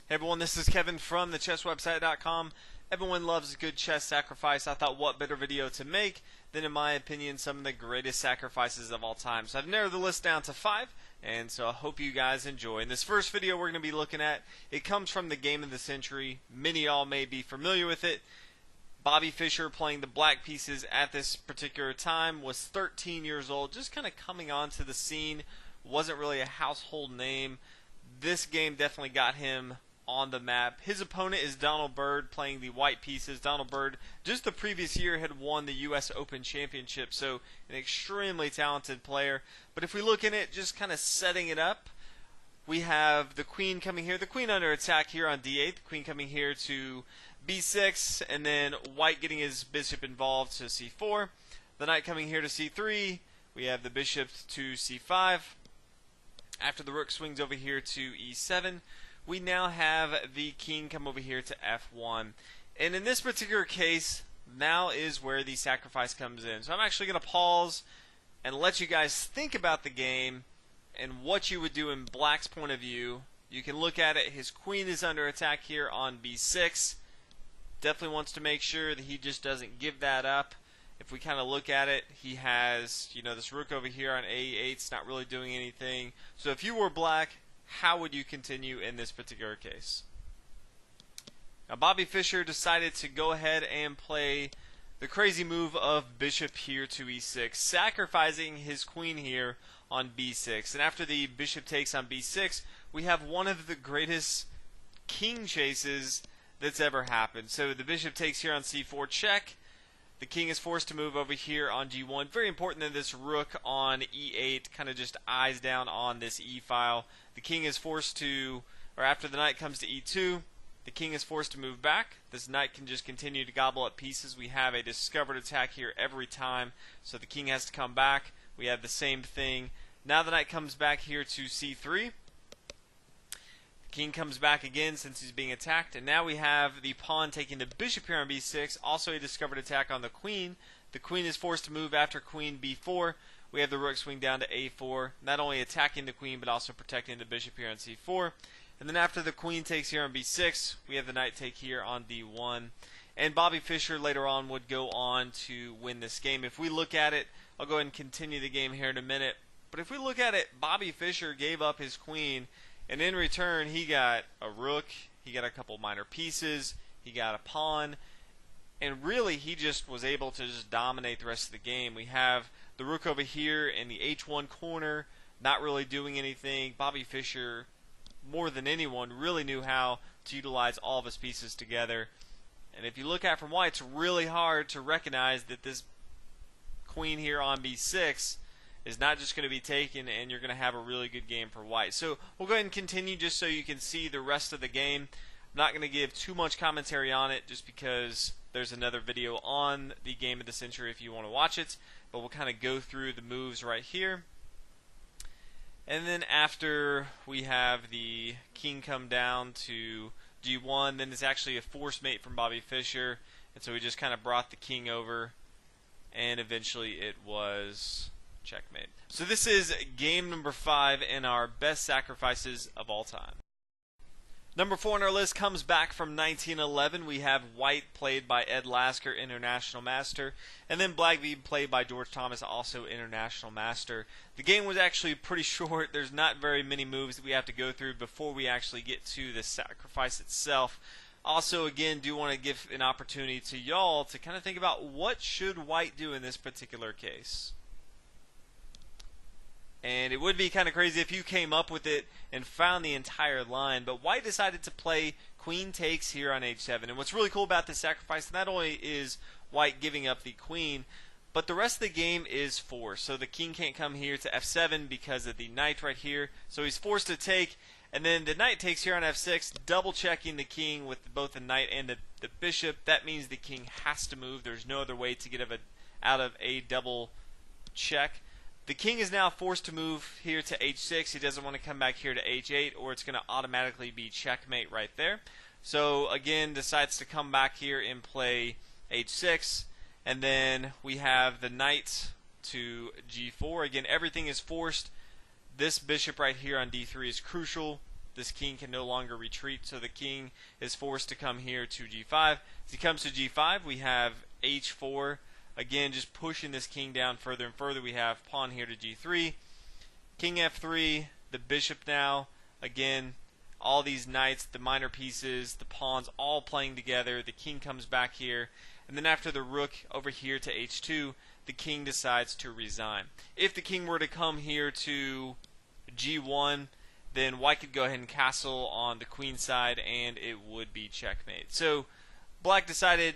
Hey everyone, this is Kevin from thechesswebsite.com. Everyone loves a good chess sacrifice. I thought what better video to make than, in my opinion, some of the greatest sacrifices of all time. So I've narrowed the list down to 5, and so I hope you guys enjoy. In this first video we're going to be looking at, it comes from the game of the century. Many of y'all may be familiar with it. Bobby Fischer, playing the black pieces at this particular time, was 13 years old, just kind of coming onto the scene. Wasn't really a household name. This game definitely got him on the map. His opponent is Donald Byrd, playing the white pieces. Donald Byrd, just the previous year, had won the U.S. Open Championship, so an extremely talented player. But if we look in it, just kind of setting it up, we have the queen coming here. The queen under attack here on d8. The queen coming here to b6, and then white getting his bishop involved to c4. The knight coming here to c3. We have the bishop to c5. After the rook swings over here to e7, we now have the king come over here to f1. And in this particular case, now is where the sacrifice comes in. So I'm actually going to pause and let you guys think about the game and what you would do in black's point of view. You can look at it. His queen is under attack here on b6. Definitely wants to make sure that he just doesn't give that up. If we kind of look at it, he has, this rook over here on a8. It's not really doing anything. So if you were black, how would you continue in this particular case? Now, Bobby Fischer decided to go ahead and play the crazy move of bishop here to e6, sacrificing his queen here on b6. And after the bishop takes on b6, we have one of the greatest king chases that's ever happened. So the bishop takes here on c4 check. The king is forced to move over here on g1. Very important that this rook on e8 kind of just eyes down on this e file. The king is forced to, or after the knight comes to e2, the king is forced to move back. This knight can just continue to gobble up pieces. We have a discovered attack here every time, so the king has to come back. We have the same thing. Now the knight comes back here to c3. King comes back again since he's being attacked, and now we have the pawn taking the bishop here on b6, also a discovered attack on the queen. The queen is forced to move after queen b4. We have the rook swing down to a4, not only attacking the queen but also protecting the bishop here on c4. And then after the queen takes here on b6, we have the knight take here on d1. And Bobby Fischer later on would go on to win this game. If we look at it, I'll go ahead and continue the game here in a minute, but if we look at it, Bobby Fischer gave up his queen, and in return, he got a rook, he got a couple minor pieces, he got a pawn, and really he just was able to just dominate the rest of the game. We have the rook over here in the h1 corner, not really doing anything. Bobby Fischer, more than anyone, really knew how to utilize all of his pieces together. And if you look at it from white, it's really hard to recognize that this queen here on b6 is not just going to be taken, and you're going to have a really good game for white. So we'll go ahead and continue just so you can see the rest of the game. I'm not going to give too much commentary on it just because there's another video on the game of the century if you want to watch it. But we'll kind of go through the moves right here. And then after we have the king come down to g1, then it's actually a force mate from Bobby Fischer. And so we just kind of brought the king over, and eventually it was checkmate. So this is game number 5 in our best sacrifices of all time. Number 4 on our list comes back from 1911. We have white, played by Ed Lasker, international master, and then black being played by George Thomas, also international master. The game was actually pretty short. There's not very many moves that we have to go through before we actually get to the sacrifice itself. Also, again, do want to give an opportunity to y'all to kind of think about what should white do in this particular case. And it would be kind of crazy if you came up with it and found the entire line. But white decided to play queen takes here on h7. And what's really cool about this sacrifice, not only is white giving up the queen, but the rest of the game is forced. So the king can't come here to f7 because of the knight right here. So he's forced to take. And then the knight takes here on f6, double checking the king with both the knight and the bishop. That means the king has to move. There's no other way to get out of a double check. The king is now forced to move here to h6. He doesn't want to come back here to h8, or it's going to automatically be checkmate right there. So again, decides to come back here and play h6. And then we have the knight to g4. Again, everything is forced. This bishop right here on d3 is crucial. this king can no longer retreat, so the king is forced to come here to g5. As he comes to g5, we have h4, again just pushing this king down further and further. We have pawn here to g3, king f3, the bishop now, again all these knights, the minor pieces, the pawns all playing together. The king comes back here, and then after the rook over here to h2, the king decides to resign. If the king were to come here to g1, then white could go ahead and castle on the queen side, and it would be checkmate. So black decided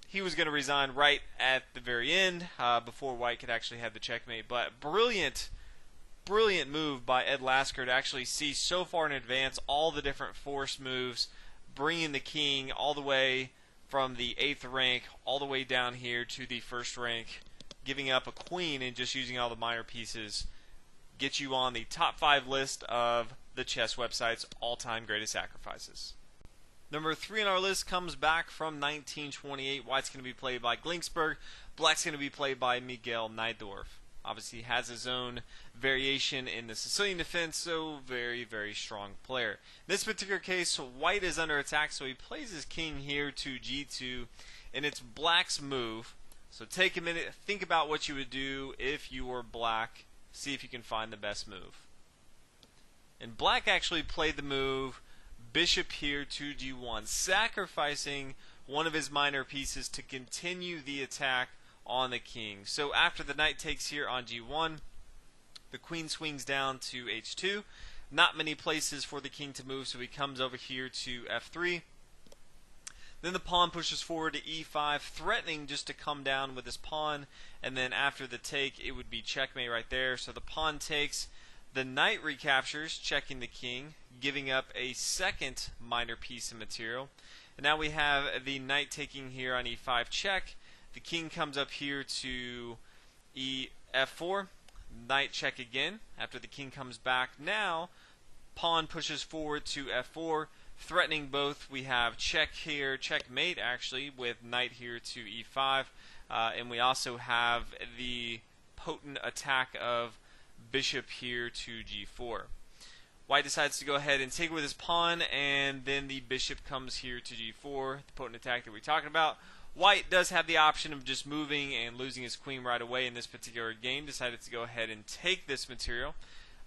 he was going to resign right at the very end, before white could actually have the checkmate. But brilliant move by Ed Lasker to actually see so far in advance all the different force moves, bringing the king all the way from the 8th rank all the way down here to the 1st rank, giving up a queen and just using all the minor pieces. Get you on the top 5 list of the chess website's all-time greatest sacrifices. Number 3 on our list comes back from 1928. White's going to be played by Glingsberg. Black's going to be played by Miguel Najdorf. Obviously, he has his own variation in the Sicilian defense, so very, very strong player. In this particular case, white is under attack, so he plays his king here to g2, and it's black's move. So take a minute, think about what you would do if you were black, see if you can find the best move. And black actually played the move bishop here to g1, sacrificing one of his minor pieces to continue the attack on the king. So after the knight takes here on g1, the queen swings down to h2. Not many places for the king to move, so he comes over here to f3. Then the pawn pushes forward to e5, threatening just to come down with his pawn, and then after the take it would be checkmate right there. So the pawn takes, the knight recaptures, checking the king, giving up a second minor piece of material. And now we have the knight taking here on e5 check. The king comes up here to f4, knight check again. After the king comes back, now pawn pushes forward to f4, threatening both. We have check here, checkmate actually, with knight here to e5, and we also have the potent attack of bishop here to g4. White decides to go ahead and take it with his pawn, and then the bishop comes here to g4, the potent attack that we're talking about. White does have the option of just moving and losing his queen right away in this particular game. Decided to go ahead and take this material.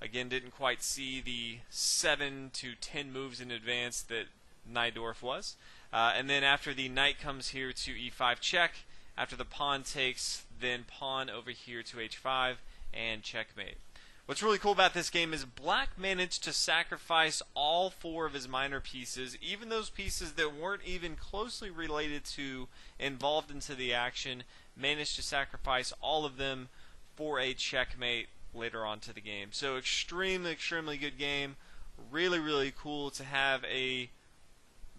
Again, didn't quite see the 7 to 10 moves in advance that Najdorf was. And then after the knight comes here to e5 check, after the pawn takes, then pawn over here to h5 and checkmate. What's really cool about this game is black managed to sacrifice all 4 of his minor pieces, even those pieces that weren't even closely related to, involved into the action, managed to sacrifice all of them for a checkmate later on to the game. So extremely good game. Really cool to have a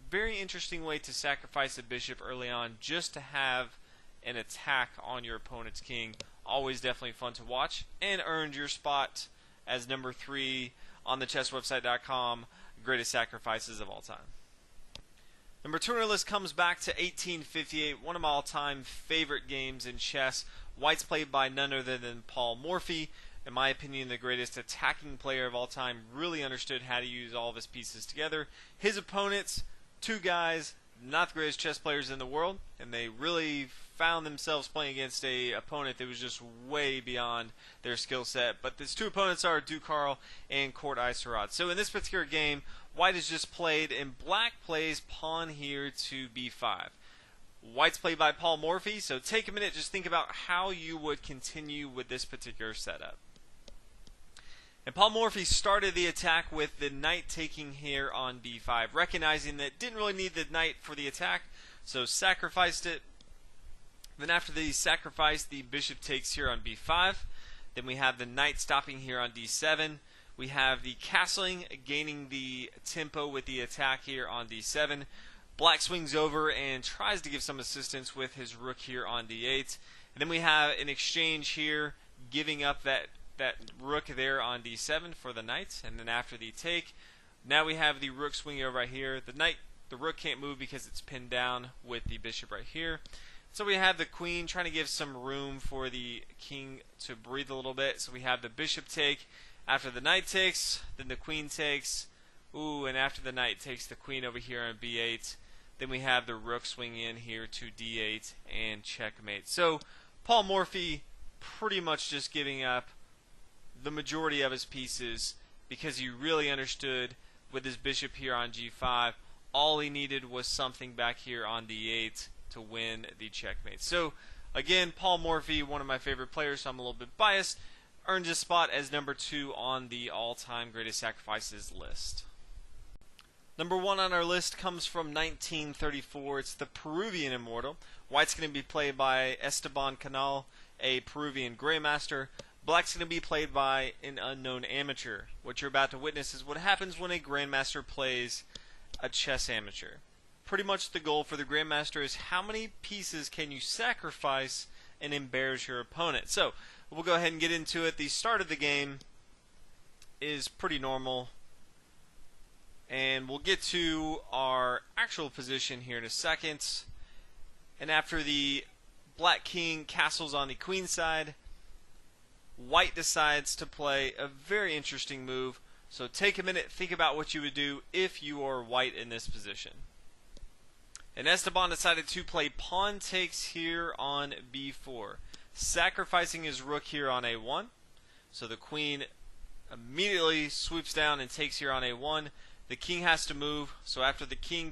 very interesting way to sacrifice a bishop early on, just to have an attack on your opponent's king. Always definitely fun to watch, and earned your spot as number 3 on the chesswebsite.com greatest sacrifices of all time. Number 2 on our list comes back to 1858, one of my all-time favorite games in chess. White's played by none other than Paul Morphy. In my opinion, the greatest attacking player of all time. Really understood how to use all of his pieces together. His opponents, 2 guys, not the greatest chess players in the world, and they really found themselves playing against a opponent that was just way beyond their skill set. But these 2 opponents are Duke Carl and Court Iserot. So in this particular game, white is just played, and black plays pawn here to b5. White's played by Paul Morphy, so take a minute, just think about how you would continue with this particular setup. And Paul Morphy started the attack with the knight taking here on b5, recognizing that didn't really need the knight for the attack, so sacrificed it. Then after the sacrifice, the bishop takes here on b5. Then we have the knight stopping here on d7. We have the castling, gaining the tempo with the attack here on d7. Black swings over and tries to give some assistance with his rook here on d8. And then we have an exchange here, giving up that rook there on d7 for the knight. And then after the take, now we have the rook swinging over right here. The rook can't move because it's pinned down with the bishop right here. So we have the queen trying to give some room for the king to breathe a little bit. So we have the bishop take. After the knight takes, then the queen takes. Ooh, and after the knight takes the queen over here on b8, then we have the rook swing in here to d8 and checkmate. So Paul Morphy pretty much just giving up the majority of his pieces because he really understood with his bishop here on g5, all he needed was something back here on d8 to win the checkmate. So again, Paul Morphy, one of my favorite players, so I'm a little bit biased, earned his spot as number 2 on the all-time greatest sacrifices list. Number 1 on our list comes from 1934. It's the Peruvian Immortal. White's going to be played by Esteban Canal, a Peruvian Greymaster. Black's going to be played by an unknown amateur. What you're about to witness is what happens when a Grandmaster plays a chess amateur. Pretty much the goal for the Grandmaster is how many pieces can you sacrifice and embarrass your opponent. So we'll go ahead and get into it. The start of the game is pretty normal, and we'll get to our actual position here in a second. And after the black king castles on the queen side, White decides to play a very interesting move. So take a minute, think about what you would do if you are White in this position. And Esteban decided to play pawn takes here on b4, sacrificing his rook here on a1. So the queen immediately swoops down and takes here on a1. The king has to move, so after the king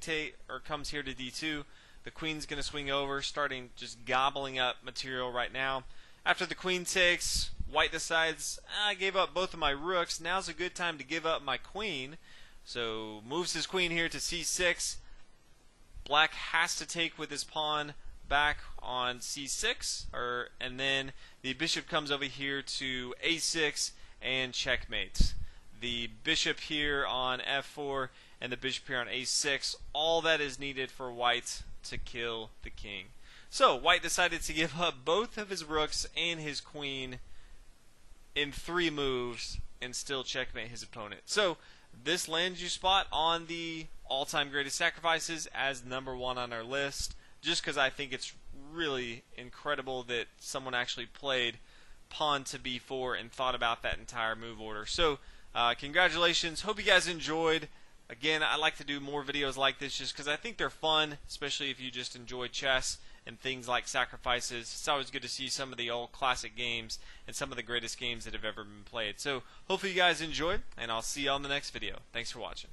comes here to d2, the queen's going to swing over, starting just gobbling up material right now. After the queen takes, White decides, I gave up both of my rooks, now's a good time to give up my queen. So moves his queen here to c6. Black has to take with his pawn back on c6, and then the bishop comes over here to a6 and checkmate. The bishop here on f4 and the bishop here on a6, all that is needed for White to kill the king. So White decided to give up both of his rooks and his queen in 3 moves and still checkmate his opponent. So this lands you spot on the all-time greatest sacrifices as number 1 on our list, just because I think it's really incredible that someone actually played pawn to b4 and thought about that entire move order. So congratulations. Hope you guys enjoyed. Again, I like to do more videos like this just because I think they're fun, especially if you just enjoy chess and things like sacrifices. It's always good to see some of the old classic games and some of the greatest games that have ever been played. So hopefully you guys enjoyed, and I'll see you on the next video. Thanks for watching.